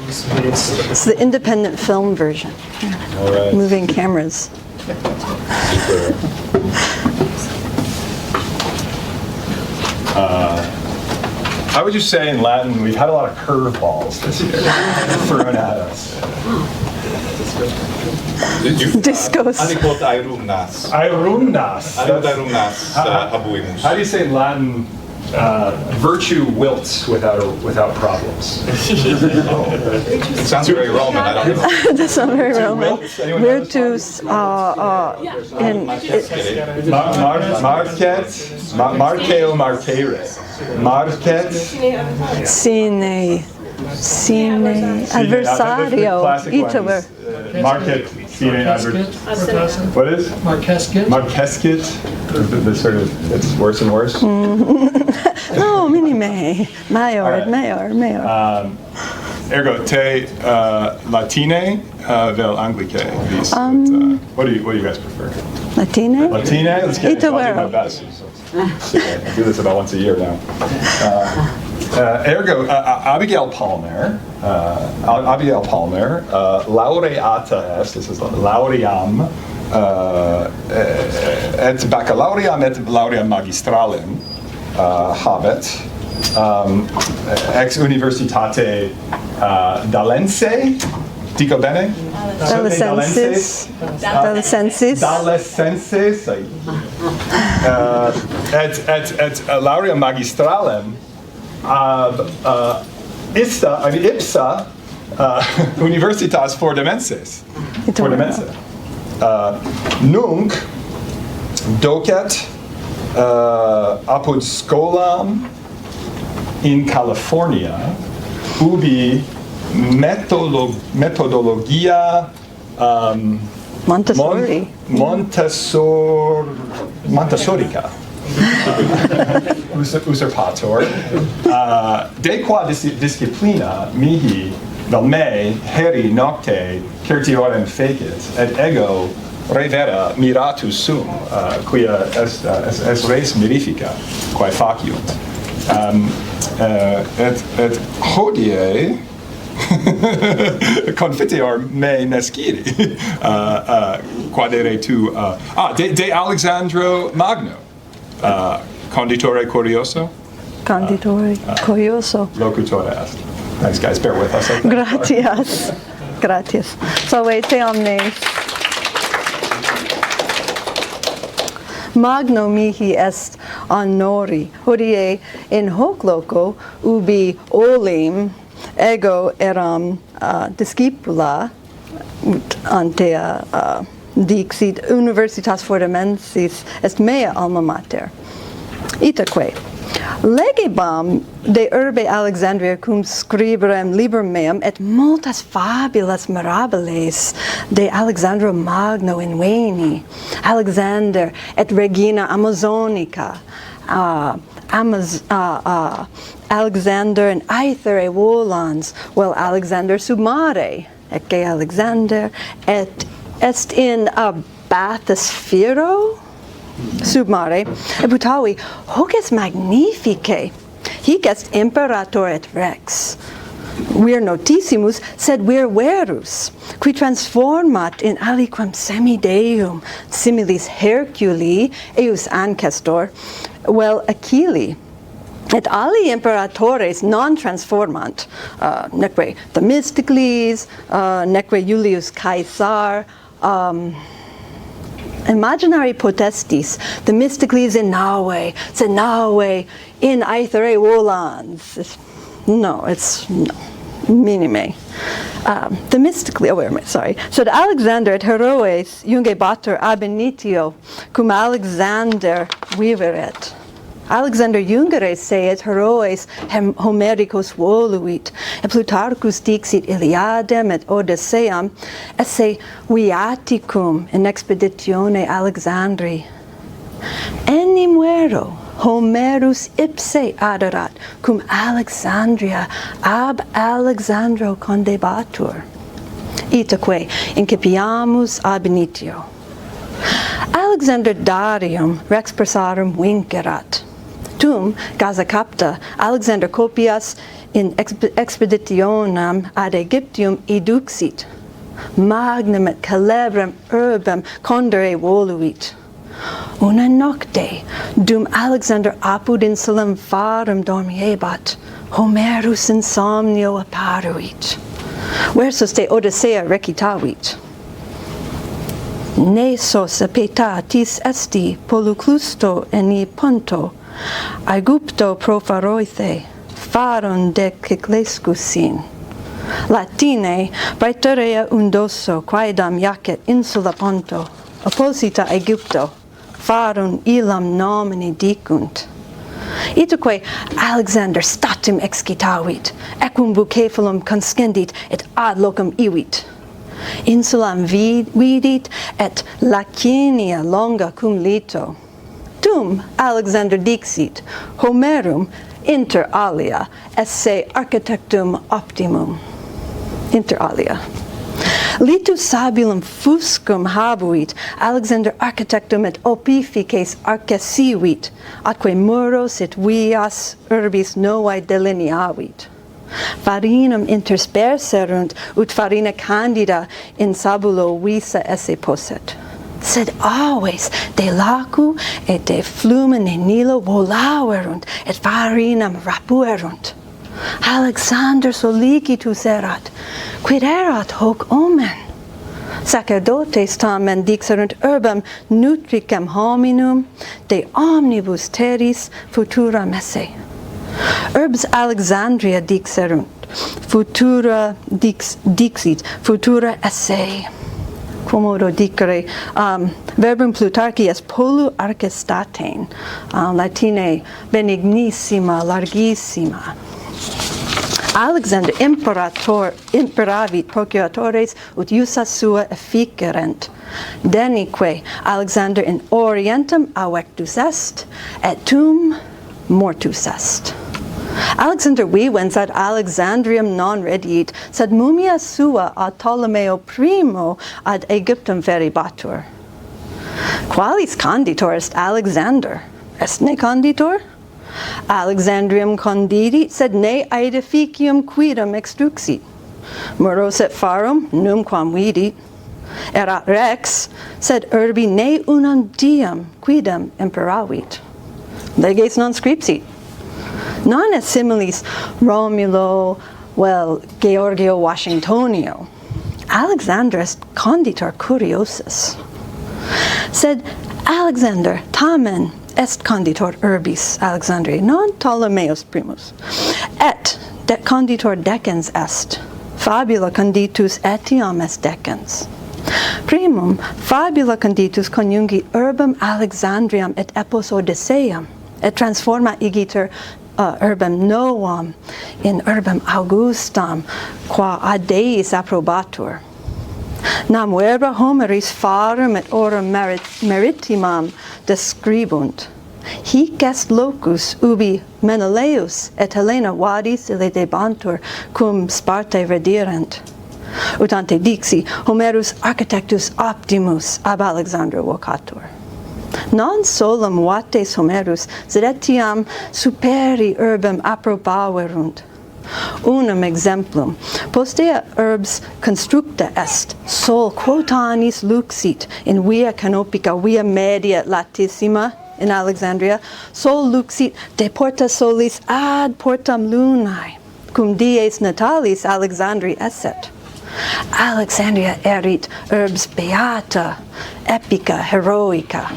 It's the independent film version. All right. Moving cameras. Super. How would you say in Latin, we've had a lot of curveballs this year thrown at us? Discos. Anikot airumnas. Airumnas. Habuimus. How do you say in Latin, virtue wilts without problems? It sounds very Roman, I don't know. That's not very Roman. Virtus, Marceo marcere. Marquet. sine adversario. Itaver. Market, sine adversario. What is? Marquescit. Marquescit. The sort of, it's worse and worse. No, minime. Mayor. Ergo te Latine vel Anglicae. What do you guys prefer? Latine? Latine? Let's get it. I'll do my Itavero. best. I do this about once a year now. Ergo, Abigail Palmer, laureata est, this is lauream, et baccalauream et lauream magistralem habet, ex universitate Dalense, dico bene? Dalecensis. Et lauream magistralem ipsa universitas Fordhamensis. Nunc docet apud scholam in California ubi metodologia Montessorica usurpator de qua disciplina mihi vel me heri nocte certiorem fecit et ego revera miratus sum quia est res mirifica quae faciunt et hodie confiteor me nesciri quadere tu de Alexandro Magno Conditore Curioso locutore est. Thanks guys, bear with us. Gratias. Salvete omnes. Magno mihi est honori hodie in hoc loco ubi olim ego eram discipula ante dixit universitas Fordhamensis est mea alma mater. Itaque legebam de urbe Alexandria cum scriberem liber meum et multas fabulas mirabiles de Alexandro Magno in Veni, Alexander et Regina Amazonica, Alexander and Aether volans, vel Alexander sub mare, ecce Alexander et est in bathysphaero sub mare, eputavi hoc est magnificae, hic est imperator et rex. Vir notissimus, sed vir verus, qui transformat in aliquam semideum, similis Herculi, eius ancestor, vel Achilli, et ali imperatores non transformant, neque Themistocles, neque Julius Caesar, imaginary potestis, Themistocles in Naue, sed Naue in Aethere volans. No, it's no. Minime. Themistocles, sed Alexander et heroes jungebatur ab initio, cum Alexander viveret. Alexander jungere seet heroes Homericos voluit, et Plutarchus dixit Iliadem et Odysseam, esse viaticum in expeditione Alexandri. Enim vero Homerus ipse aderat cum Alexandria ab Alexandro condebatur. Itaque incipiamus ab initio. Alexander Darium rex persarum vincerat. Tum, Gaza capta, Alexander copias in expeditionem ad Egyptium eduxit. Magnum et celebrem urbem condere voluit. Una nocte, dum Alexander apud insulum Farum dormiebat, Homerus insomnio apparuit. Versus de Odyssea recitavit. Ne sos petatis esti poluclusto eni ponto, Aegupto profaroithe, Faron deciclescusin. Latine, Praeterea undoso, quaedam jacet insula ponto, opposita Aegypto, Faron illam nomine dicunt. Itaque Alexander statim excitavit, equum bucephalum conscendit, et ad locum ivit. Insulam vidit, et Lacinia longa cum lito. Tum Alexander dixit, Homerum inter alia esse architectum optimum. Inter alia. Litus sabulum fuscum habuit, Alexander architectum et opifices arcesivit, atque muros et vias urbis novae delineavit. Farinum intersperserunt, ut farina candida in sabulo visa esse posset. Sed aves de lacu et de flumine Nilo volaverunt, et farinam rapuerunt. Alexander solicitus erat, quid erat hoc omen? Sacerdotes tamen dixerunt urbam nutricem hominum de omnibus terris futura messe. Urbs Alexandria dixerunt, dixit, futura esse. Quomodo dicere, verbum Plutarchi est polu archestatein, Latine benignissima, largissima. Alexander imperavit procuratores ut iusa sua efficerent. Denique Alexander in orientem avectus est, et tum mortus est. Alexander vivens ad Alexandriam non rediit, sed mumia sua ad Ptolomeo primo ad Aegyptum feribatur. Qualis conditor est Alexander? Est ne conditor? Alexandrium condidit, sed ne aedificium quidem extruxit. Muros et farum numquam vidit. Erat rex, sed urbi ne unam diem quidem imperavit. Leges non scripsit. Non est similis Romulo, Georgio Washingtonio. Alexander est conditor curiosus. Sed Alexander tamen est conditor urbis Alexandriae, non Ptolemeus primus. Et conditor decens est. Fabula conditus etiam est decens. Primum, fabula conditus coniungi urbam Alexandriam et epos Odysseam, et transforma igiter urbam novam in urbam Augustam, qua ad Deis approbatur. Nam verba Homeris farum et orum maritimam describunt. Hic est locus ubi Menelaus et Helena vadis ille debantur cum Spartae redirent. Ut ante dixi Homerus architectus optimus ab Alexandra vocatur. Non solum vates Homerus, sed etiam superi urbem approbaverunt. Unum exemplum, postea urbs constructa est, sol quotanis luxit in via canopica, via media latissima in Alexandria, sol luxit de porta solis ad portam lunae, cum dies natalis Alexandri esset. Alexandria erit urbs beata, epica, heroica.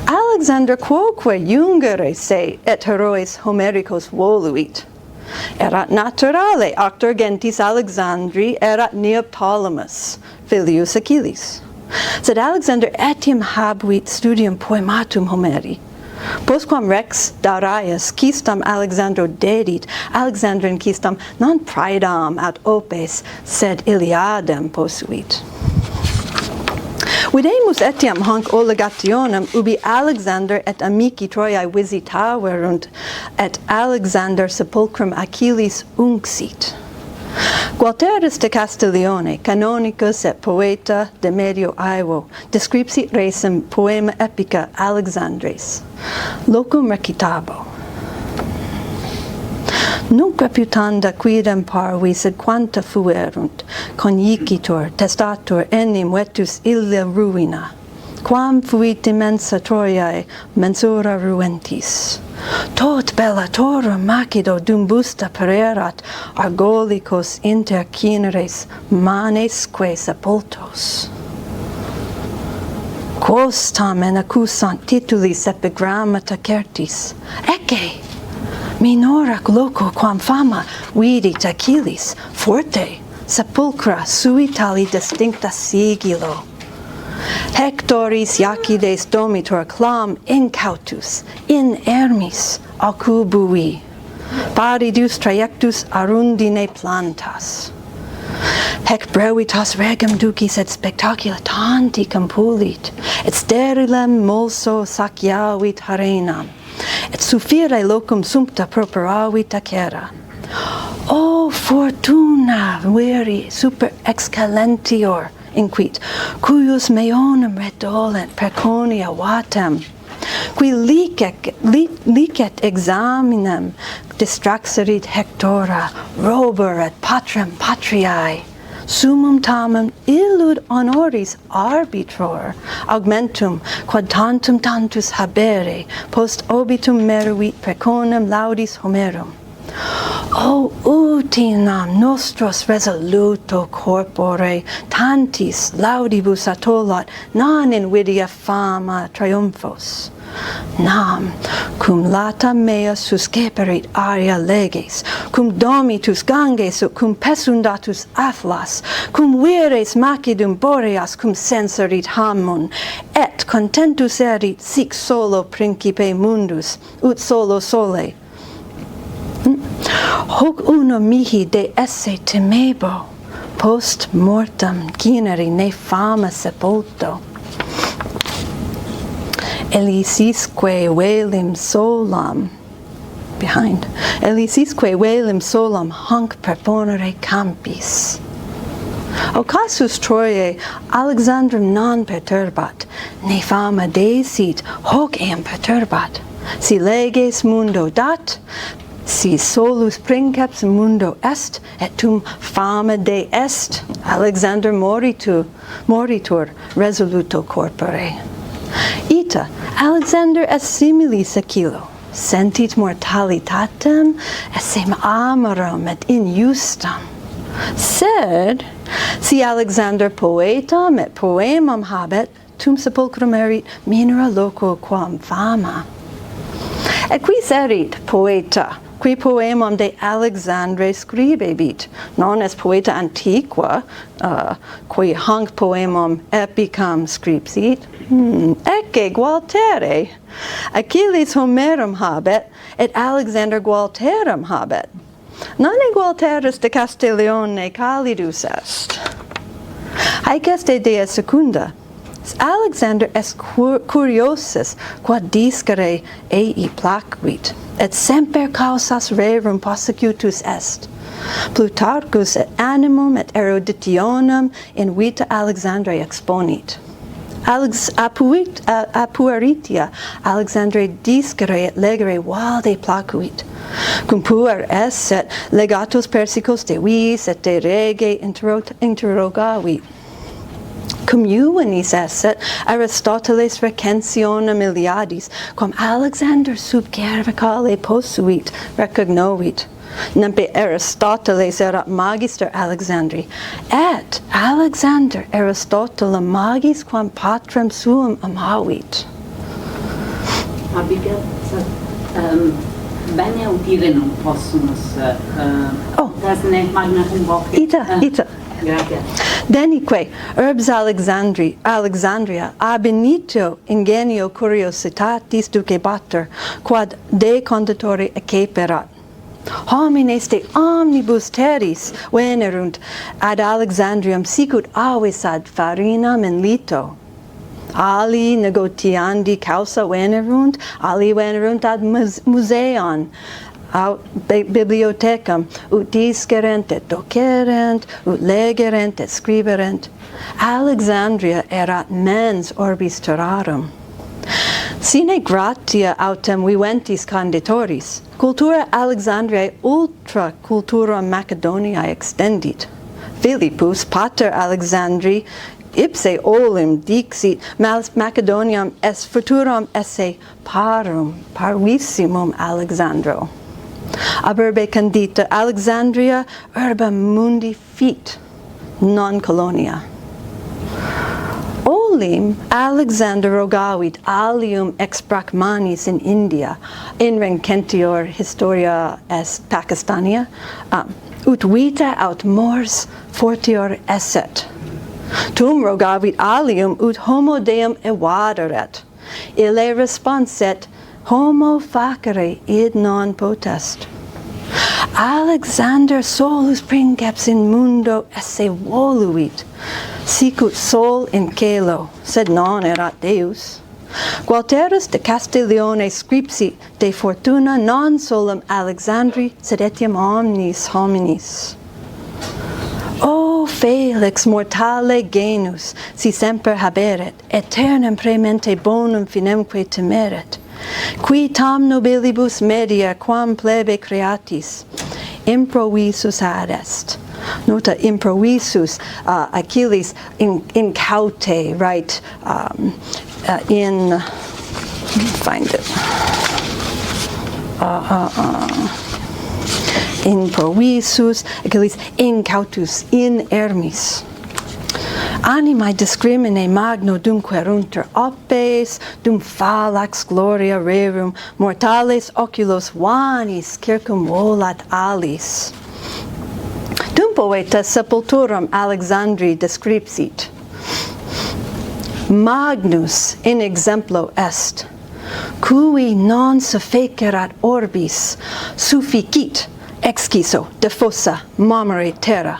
Alexander quoque jungere se et heroes Homericos voluit. Erat naturale actor gentis Alexandri erat Neoptolemus, filius Achilles. Sed Alexander etiam habuit studium poematum Homeri. Postquam rex Darius quistam Alexandro dedit, Alexandrin quistam non praedam ad opes, sed Iliadem posuit. Videmus etiam hanc olegationem ubi Alexander et amici Troiae visitaverunt, et Alexander sepulchrum Achilles unxit. Gualteris de Castiglione, canonicus et poeta de Medioevo, descripsit resum poema epica Alexandris. Locum recitabo. Nunc reputanda quidem parvi sed quanta fuerunt, conjicitur, testatur enim vetus illa ruina, quam fuit immensa Troiae mensura ruentis. Tot bellatorum macido dum busta pererat argolicos inter cineres manesque sepultos. Quos tamen accusant titulis epigrammata certis, ecce, minora loco quam fama vidit Achilles, forte, sepulchra sui tali distincta sigillo. Hectoris Iacides domitor clam incautus, in ermis accubui, paridus trajectus arundine plantas. Hec brevitas regem ducis et spectacula tanti compulit, et sterilem mulso saciavit arenam, et suffire locum sumpta properavit acera. O fortuna veri super excalentior, inquit, cuius meonum redolent preconia vatem, qui licet examinem distraxerit Hectora, rober et patrem patriae, summum tamum illud honoris arbitror, augmentum quad tantum tantus habere, post obitum meruit preconum laudis Homerum. O utinam nostros resoluto corpore tantis laudibus atollat non invidia fama triumphos. Nam, cum lata mea susceperit aria leges, cum domitus ganges, cum pesundatus Atlas, cum vires macidum boreas, cum sensorit Hammon, et contentus erit sic solo principe mundus, ut solo sole. Hoc uno mihi de esse timebo, post mortem cineri ne fama sepulto. Elisisque velim solam, behind, Elisisque velim solam hunc perponere campis. Ocasus Troiae Alexandrum non perturbat, ne fama desit hoc eam perturbat, si leges mundo dat, si solus princeps mundo est, et tum fama de est, Alexander moritur resoluto corpore. Ita, Alexander est similis Achillo, sentit mortalitatem, essem amorum et injustam. Sed, si Alexander poetam et poemam habet, tum sepulchrum erit minora loco quam fama. Et quis erit poeta, qui poemam de Alexandre scribebit, non est poeta antiqua, qui hanc poemam epicam scripsit, ecce Gualtere, Achilles Homerum habet, et Alexander Gualterum habet. Non Gualterus de Castiglione calidus est. Haec est idea secunda. Alexander est curiosus, quod discere ei placuit, et semper causas rerum prosecutus est. Plutarchus et animum et eruditionem in vita Alexandre exponit. Apueritia Alexandre discere et legere valde placuit. Cum puer est et legatus persicos de vis et de rege interrogavit. Cum juvenis esset Aristoteles recensionem Iliadis, quam Alexander sub cervicale posuit, recognovit. Nempe Aristoteles erat magister Alexandri, et Alexander Aristotelem magis quam patrem suum amavit. Abigail, bene udire non possumus, dasne magna humboc. Ita. Grazie. Denique, urbs Alexandria, ab initio ingenio curiositatis ducebatur, quad de conditore acceperat. Homines de omnibus terris venerunt ad Alexandrium sicut avis ad farinam in lito. Ali negotiandi causa venerunt, ali venerunt ad museon, aut bibliothecam, ut discerent et docerent, ut legerent et scriberent. Alexandria erat mens orbis terrarum. Sine gratia autem viventis conditoris, cultura Alexandriae ultra cultura Macedoniae extendit. Philippus, pater Alexandri, ipse olim dixit Macedoniam est futurum esse parvissimum Alexandro. Ab urbe condita Alexandria urba mundi fit, non colonia. Olim Alexander rogavit alium ex Brahmanis in India, invencentior historia est Pakistania, ut vita aut mors fortior esset. Tum rogavit alium ut homo deum evaderet. Ille responset, homo facere id non potest. Alexander solus princeps in mundo esse voluit, sicut sol in caelo, sed non erat Deus. Qualteris de Castiglione scripsit de fortuna non solum Alexandri, sed etiam omnis hominis. O Felix mortale genus, si semper haberet, aeternam premente bonum finemque temeret, qui tam nobilibus media quam plebe creatis, improvisus ad est. Nota improvisus, Achilles incaute, right, find it. Improvisus, Achilles incautus in ermis. Animae discrimine magno dum querunter opes, dum fallax gloria rerum, mortales oculos vanis circum volat alis. Dum poeta sepulturam Alexandri descripsit. Magnus in exemplo est, cui non sufficerat orbis, sufficit exciso de fossa mamere terra.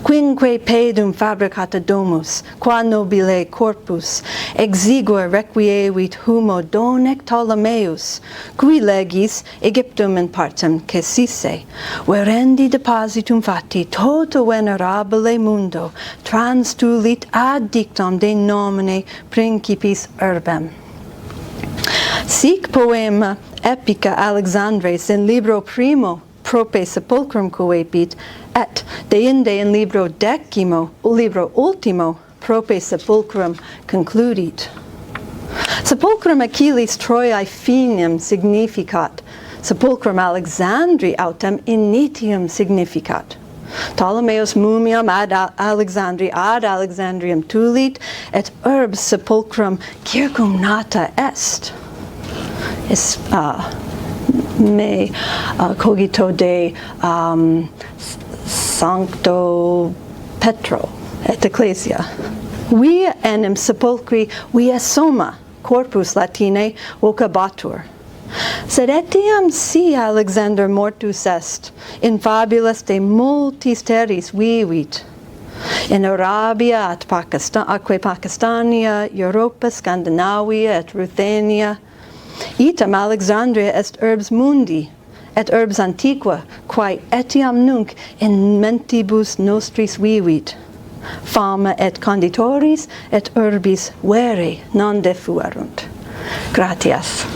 Quinque pedum fabricata domus, qua nobile corpus, exigua requievit humo donec Ptolemeus, qui legis Egyptum in partem cessisse, verendi depositum fati toto venerabile mundo, transtulit ad dictum de nomine principis urbem. Sic poema epica Alexandres in libro primo prope sepulchrum coepit, et deinde in libro decimo, libro ultimo, prope sepulchrum concludit. Sepulchrum Achilles Troiae finem significat, sepulchrum Alexandri autem initium significat. Ptolemeus mumium ad Alexandri ad Alexandrium tulit, et urbs sepulchrum circum nata est. Me cogito de Sancto Petro et Ecclesia. Via enim sepulchri via soma corpus Latine vocabatur. Sed etiam si Alexander mortus est, in fabulas de multis terris vivit, in Arabia et atque Pakistania, Europa, Scandinavia et Ruthenia, itam Alexandria est urbs mundi, et urbs antiqua, quae etiam nunc in mentibus nostris vivit. Fama et conditoris et urbis vere non defuerunt. Gratias.